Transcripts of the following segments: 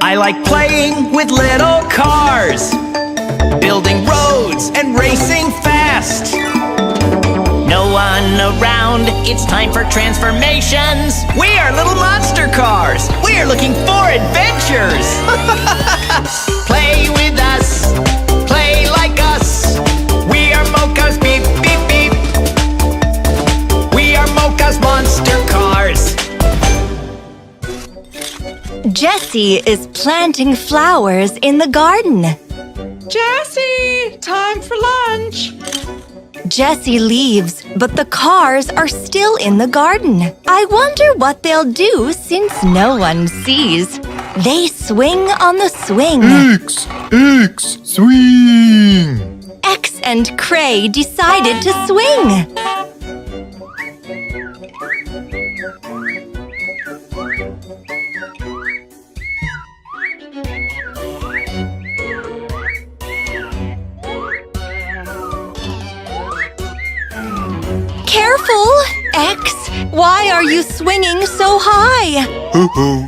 I like playing with little cars, building roads and racing fast. No one around, it's time for transformations. We are little monster cars. We are looking for adventures. Play with us, play like us. We are Mocas, beep, beep, beep. We are Mocas monster cars. Jessie is planting flowers in the garden. Jessie, time for lunch. Jessie leaves, but the cars are still in the garden. I wonder what they'll do since no one sees. They swing on the swing. X, swing! X and Cray decided to swing. Careful, X. Why are you swinging so high? Ho-ho.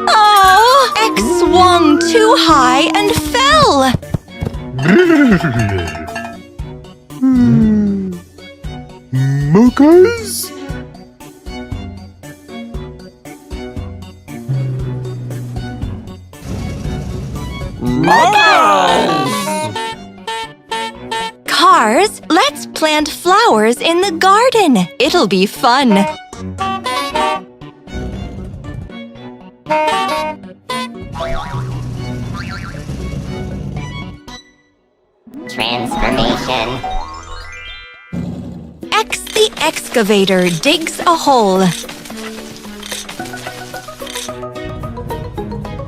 Oh, X swung too high and fell. Mocas? Cars, let's plant flowers in the garden. It'll be fun. Transformation. X the excavator digs a hole.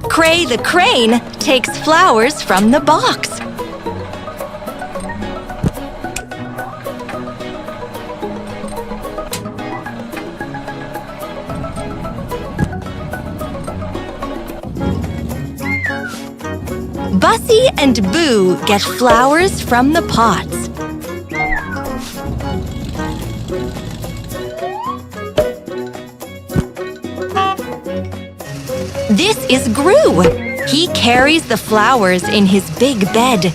Cray the crane takes flowers from the box. Bussy and Boo get flowers from the pots. This is Gru. He carries the flowers in his big bed.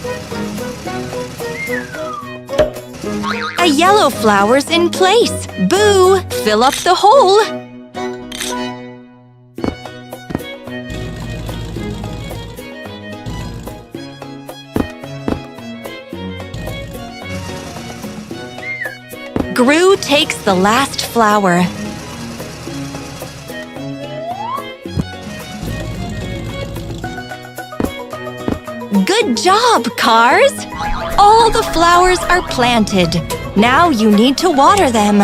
A yellow flower's in place. Boo, fill up the hole. Gru takes the last flower. Good job, cars! All the flowers are planted. Now you need to water them.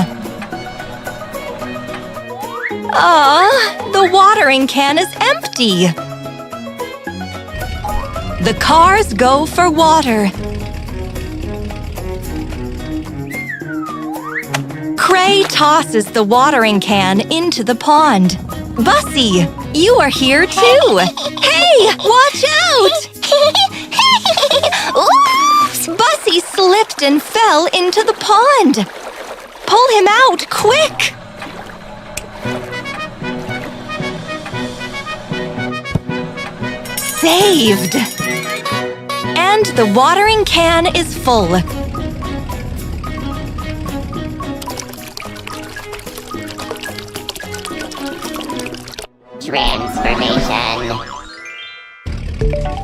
The watering can is empty. The cars go for water. Cray tosses the watering can into the pond. Bussy, you are here too! Hey, watch out! Oops! Bussy slipped and fell into the pond. Pull him out, quick! Saved! And the watering can is full. Transformation.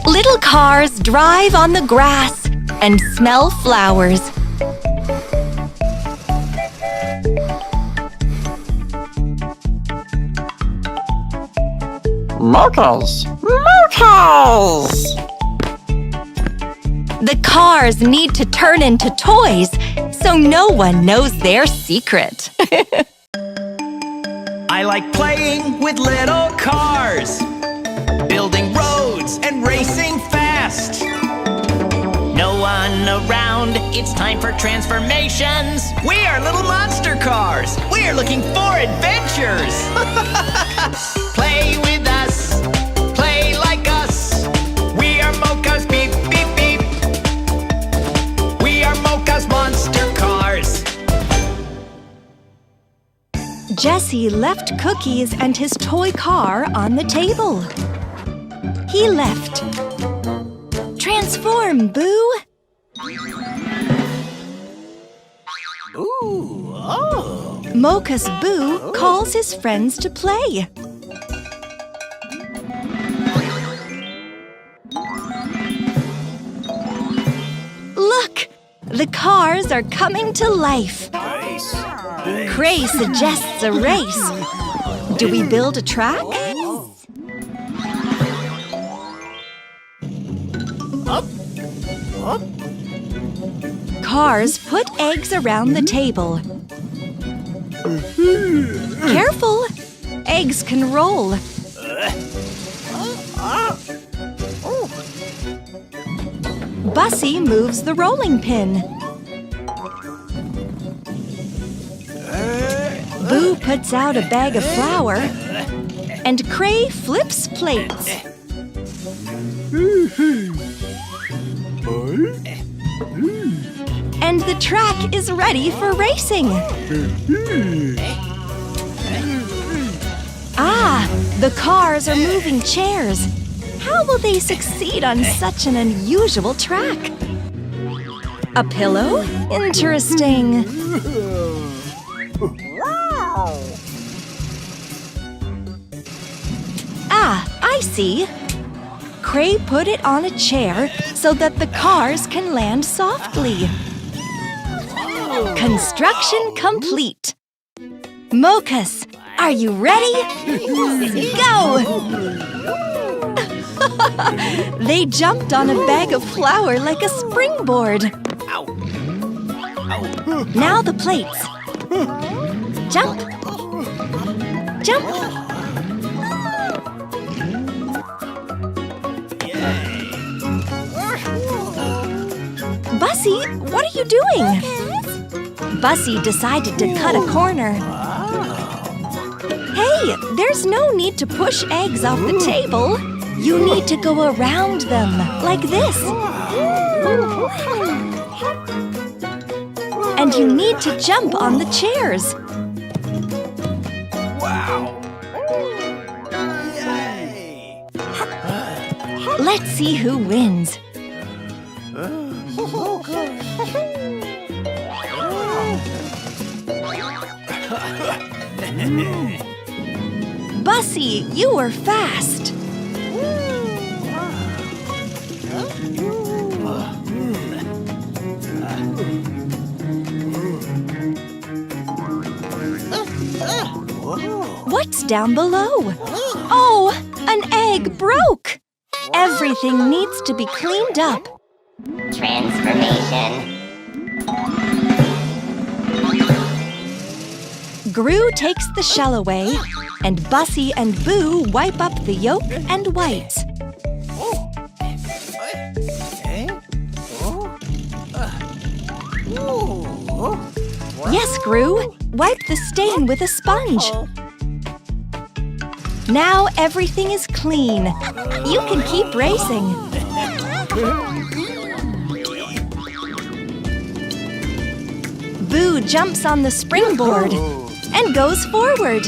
Little cars drive on the grass and smell flowers. Mocas! Mocas! The cars need to turn into toys so no one knows their secret. I like playing with little cars, building roads and racing fast. No one around, it's time for transformations. We are little monster cars. We are looking for adventures. Play with us, play like us. We are Mocas, beep, beep, beep. We are Mocas monster cars. Jessie left cookies and his toy car on the table. He left. Transform, Boo! Mocas Boo calls his friends to play. Look! The cars are coming to life. Cray suggests a race. Do we build a track? Cars put eggs around the table. Careful! Eggs can roll. Bussy moves the rolling pin. Boo puts out a bag of flour, and Cray flips plates. And the track is ready for racing. Ah, the cars are moving chairs. How will they succeed on such an unusual track? A pillow? Interesting. Ah, I see. Cray put it on a chair so that the cars can land softly. Construction complete. Mocas, are you ready? Go! They jumped on a bag of flour like a springboard. Now the plates. Jump. Jump. Bussy, what are you doing? Bussy decided to cut a corner. Hey, there's no need to push eggs off the table. You need to go around them, like this. And you need to jump on the chairs. Let's see who wins. Bussy, you were fast. What's down below? Oh, an egg broke. Everything needs to be cleaned up. Transformation. Gru takes the shell away, and Bussy and Boo wipe up the yolk and whites. Yes, Gru, wipe the stain with a sponge. Now everything is clean. You can keep racing. Boo jumps on the springboard and goes forward.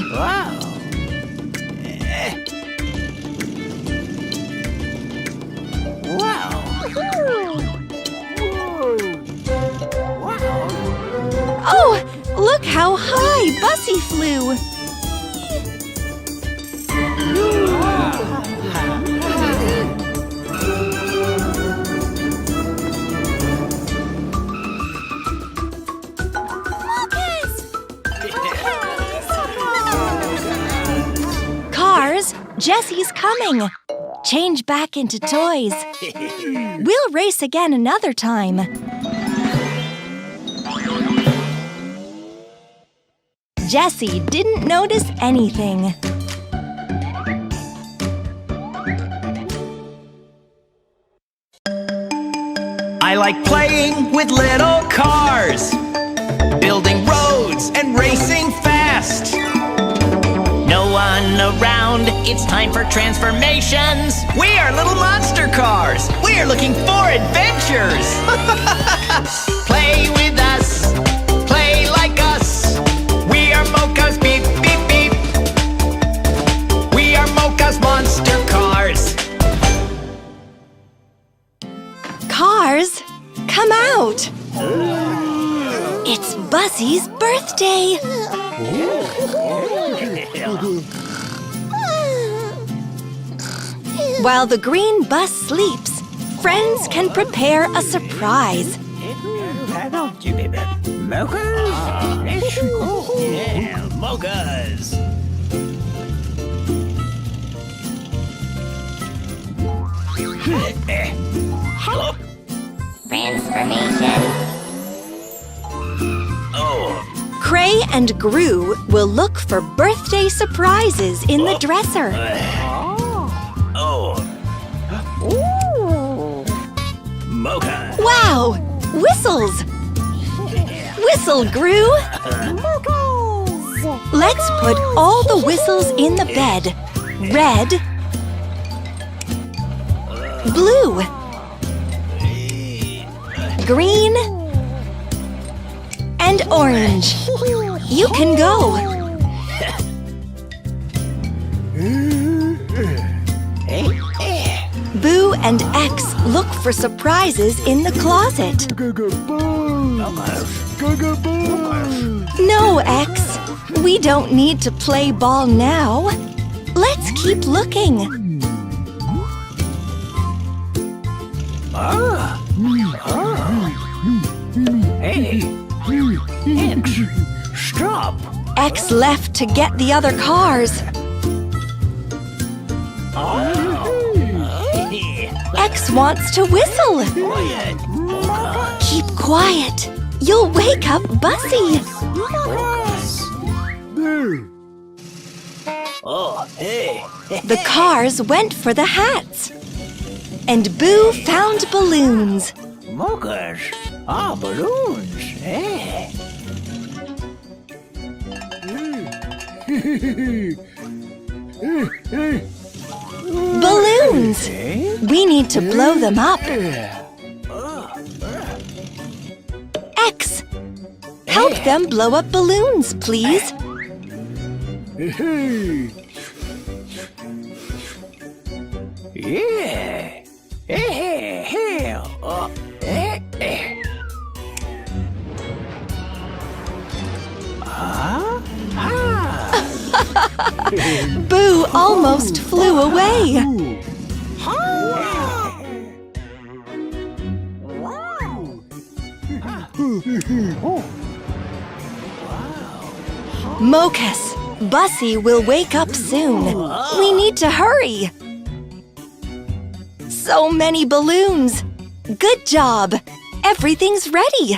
Oh, look how high Bussy flew. Cars, Jesse's coming. Change back into toys. We'll race again another time. Jesse didn't notice anything. I like playing with little cars, building roads and racing fast. No one around, it's time for transformations. We are little monster cars. We are looking for adventures. Play with us, play like us. We are Mocas, beep, beep, beep. We are Mocas monster cars. out. It's Bussy's birthday. While the green bus sleeps, friends can prepare a surprise. Mocas! Transformation. Cray and Gru will look for birthday surprises in the dresser. Mocha! Wow! Whistles! Whistle, Gru! Let's put all the whistles in the bed. Red, blue, green, and orange. You can go. Boo and X look for surprises in the closet. No, X. We don't need to play ball now. Let's keep looking. X, stop! X left to get the other cars. X wants to whistle. Keep quiet. You'll wake up Bussy. The cars went for the hats. And Boo found balloons. Mocas! Balloons! Balloons! We need to blow them up. X, help them blow up balloons, please. Boo almost flew away. Mocas, Bussy will wake up soon. We need to hurry. So many balloons. Good job. Everything's ready.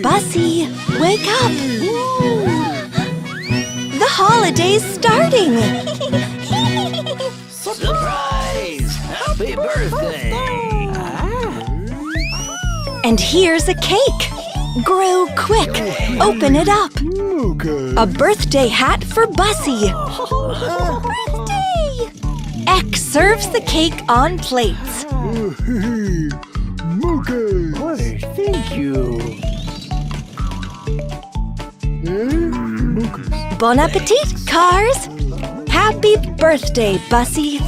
Bussy, wake up. The holiday's starting. Surprise! Happy birthday! And here's a cake. Gru, quick, open it up. A birthday hat for Bussy. Birthday! X serves the cake on plates. Thank you. Bon appetit, cars. Happy birthday, Bussy.